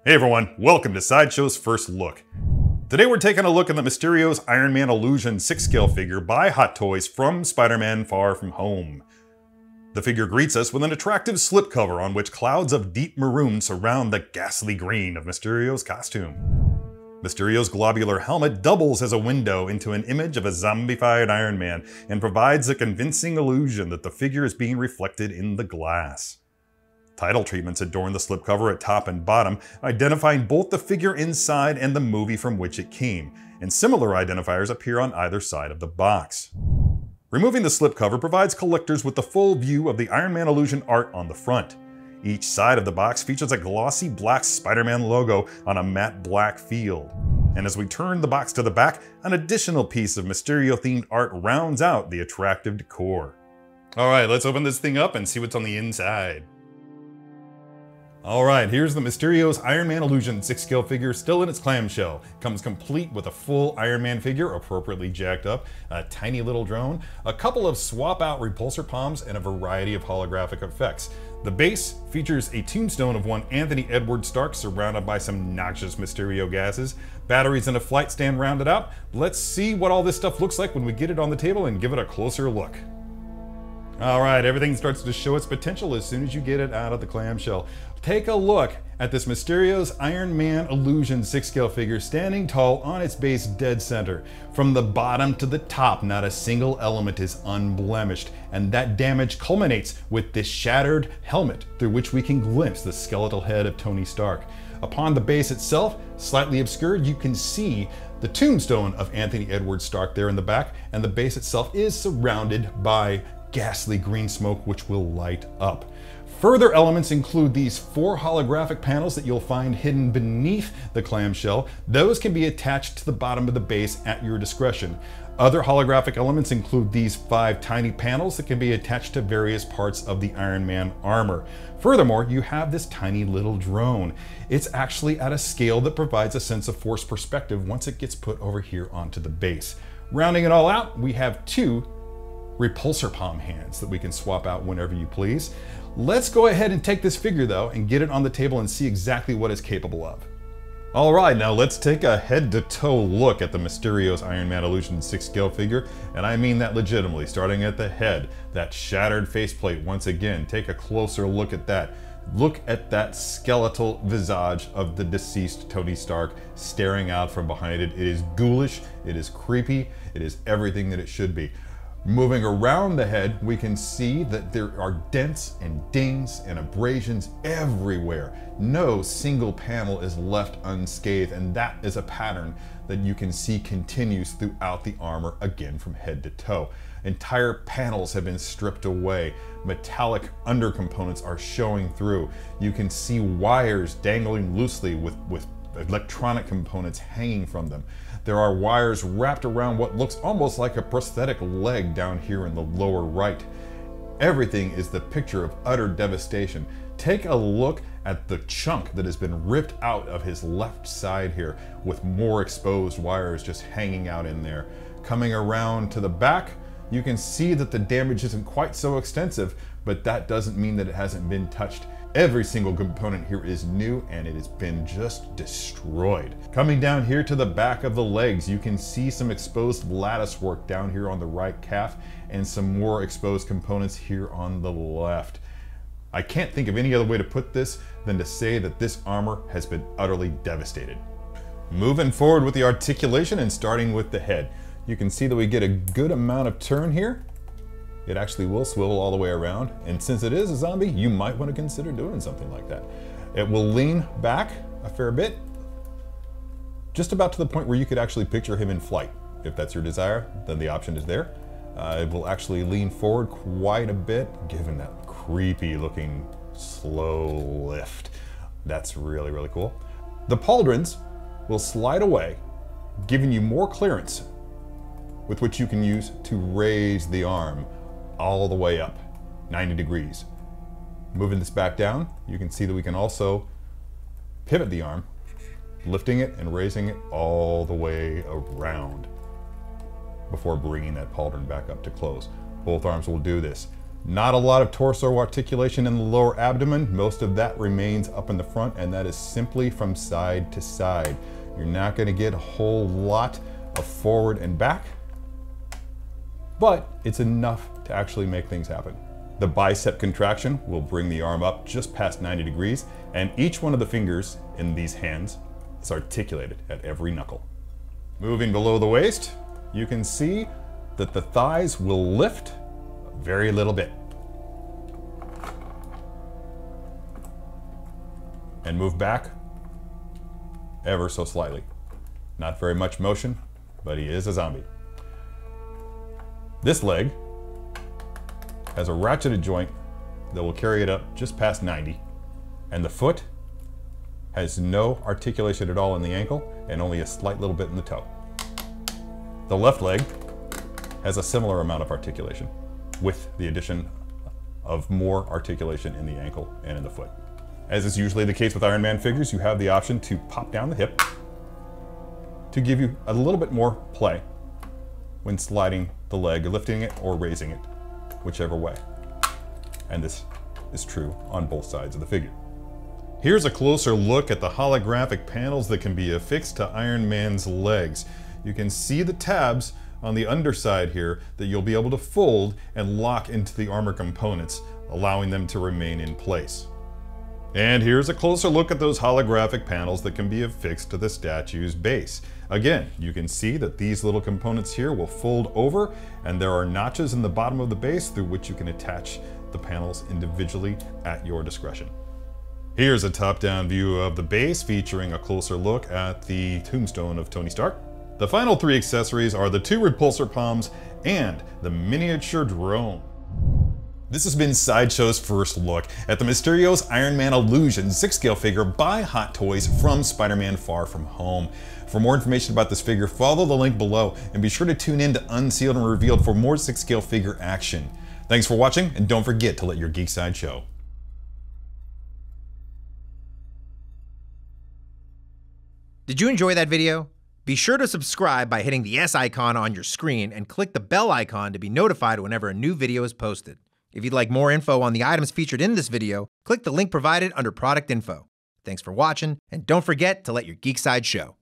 Hey everyone, welcome to Sideshow's First Look. Today we're taking a look at the Mysterio's Iron Man Illusion 6-scale figure by Hot Toys from Spider-Man Far From Home. The figure greets us with an attractive slipcover on which clouds of deep maroon surround the ghastly green of Mysterio's costume. Mysterio's globular helmet doubles as a window into an image of a zombified Iron Man and provides a convincing illusion that the figure is being reflected in the glass. Title treatments adorn the slipcover at top and bottom, identifying both the figure inside and the movie from which it came, and similar identifiers appear on either side of the box. Removing the slipcover provides collectors with the full view of the Iron Man Illusion art on the front. Each side of the box features a glossy black Spider-Man logo on a matte black field. And as we turn the box to the back, an additional piece of Mysterio-themed art rounds out the attractive decor. Alright, let's open this thing up and see what's on the inside. Alright, here's the Mysterio's Iron Man Illusion 6-scale figure still in its clamshell. Comes complete with a full Iron Man figure appropriately jacked up, a tiny little drone, a couple of swap-out repulsor palms, and a variety of holographic effects. The base features a tombstone of one Anthony Edward Stark surrounded by some noxious Mysterio gases, batteries and a flight stand rounded out. Let's see what all this stuff looks like when we get it on the table and give it a closer look. Alright, everything starts to show its potential as soon as you get it out of the clamshell. Take a look at this Mysterio's Iron Man Illusion 6-scale figure standing tall on its base dead center. From the bottom to the top, not a single element is unblemished, and that damage culminates with this shattered helmet through which we can glimpse the skeletal head of Tony Stark. Upon the base itself, slightly obscured, you can see the tombstone of Anthony Edward Stark there in the back, and the base itself is surrounded by ghastly green smoke which will light up. Further elements include these 4 holographic panels that you'll find hidden beneath the clamshell. Those can be attached to the bottom of the base at your discretion. Other holographic elements include these 5 tiny panels that can be attached to various parts of the Iron Man armor. Furthermore, you have this tiny little drone. It's actually at a scale that provides a sense of force perspective once it gets put over here onto the base. Rounding it all out, we have 2 repulsor palm hands that we can swap out whenever you please. Let's go ahead and take this figure though and get it on the table and see exactly what it's capable of. Alright, now let's take a head-to-toe look at the Mysterio's Iron Man Illusion 6-scale figure, and I mean that legitimately, starting at the head, that shattered faceplate once again. Take a closer look at that. Look at that skeletal visage of the deceased Tony Stark staring out from behind it. It is ghoulish, it is creepy, it is everything that it should be. Moving around the head, we can see that there are dents and dings and abrasions everywhere. No single panel is left unscathed, and that is a pattern that you can see continues throughout the armor again from head to toe. Entire panels have been stripped away. Metallic undercomponents are showing through. You can see wires dangling loosely with electronic components hanging from them. There are wires wrapped around what looks almost like a prosthetic leg down here in the lower right. Everything is the picture of utter devastation. Take a look at the chunk that has been ripped out of his left side here, with more exposed wires just hanging out in there. Coming around to the back, you can see that the damage isn't quite so extensive, but that doesn't mean that it hasn't been touched. Every single component here is new and it has been just destroyed. Coming down here to the back of the legs, you can see some exposed lattice work down here on the right calf and some more exposed components here on the left. I can't think of any other way to put this than to say that this armor has been utterly devastated. Moving forward with the articulation and starting with the head. You can see that we get a good amount of turn here. It actually will swivel all the way around, and since it is a zombie, you might want to consider doing something like that. It will lean back a fair bit, just about to the point where you could actually picture him in flight. If that's your desire, then the option is there. It will actually lean forward quite a bit, given that creepy looking slow lift. That's really, really cool. The pauldrons will slide away, giving you more clearance with which you can use to raise the arm all the way up, 90 degrees. Moving this back down, you can see that we can also pivot the arm, lifting it and raising it all the way around before bringing that pauldron back up to close. Both arms will do this. Not a lot of torso articulation in the lower abdomen. Most of that remains up in the front, and that is simply from side to side. You're not going to get a whole lot of forward and back, but it's enough to actually make things happen. The bicep contraction will bring the arm up just past 90 degrees, and each one of the fingers in these hands is articulated at every knuckle. Moving below the waist, you can see that the thighs will lift a very little bit. And move back ever so slightly. Not very much motion, but he is a zombie. This leg has a ratcheted joint that will carry it up just past 90, and the foot has no articulation at all in the ankle and only a slight little bit in the toe. The left leg has a similar amount of articulation with the addition of more articulation in the ankle and in the foot. As is usually the case with Iron Man figures, you have the option to pop down the hip to give you a little bit more play when sliding the leg, lifting it or raising it, whichever way. And this is true on both sides of the figure. Here's a closer look at the holographic panels that can be affixed to Iron Man's legs. You can see the tabs on the underside here that you'll be able to fold and lock into the armor components, allowing them to remain in place. And here's a closer look at those holographic panels that can be affixed to the statue's base. Again, you can see that these little components here will fold over, and there are notches in the bottom of the base through which you can attach the panels individually at your discretion. Here's a top-down view of the base featuring a closer look at the tombstone of Tony Stark. The final three accessories are the two repulsor palms and the miniature drone. This has been Sideshow's first look at the Mysterio's Iron Man Illusion 6-scale figure by Hot Toys from Spider-Man Far From Home. For more information about this figure, follow the link below and be sure to tune in to Unsealed and Revealed for more 6-scale figure action. Thanks for watching, and don't forget to let your geek side show. Did you enjoy that video? Be sure to subscribe by hitting the S icon on your screen and click the bell icon to be notified whenever a new video is posted. If you'd like more info on the items featured in this video, click the link provided under product info. Thanks for watching, and don't forget to let your geek side show.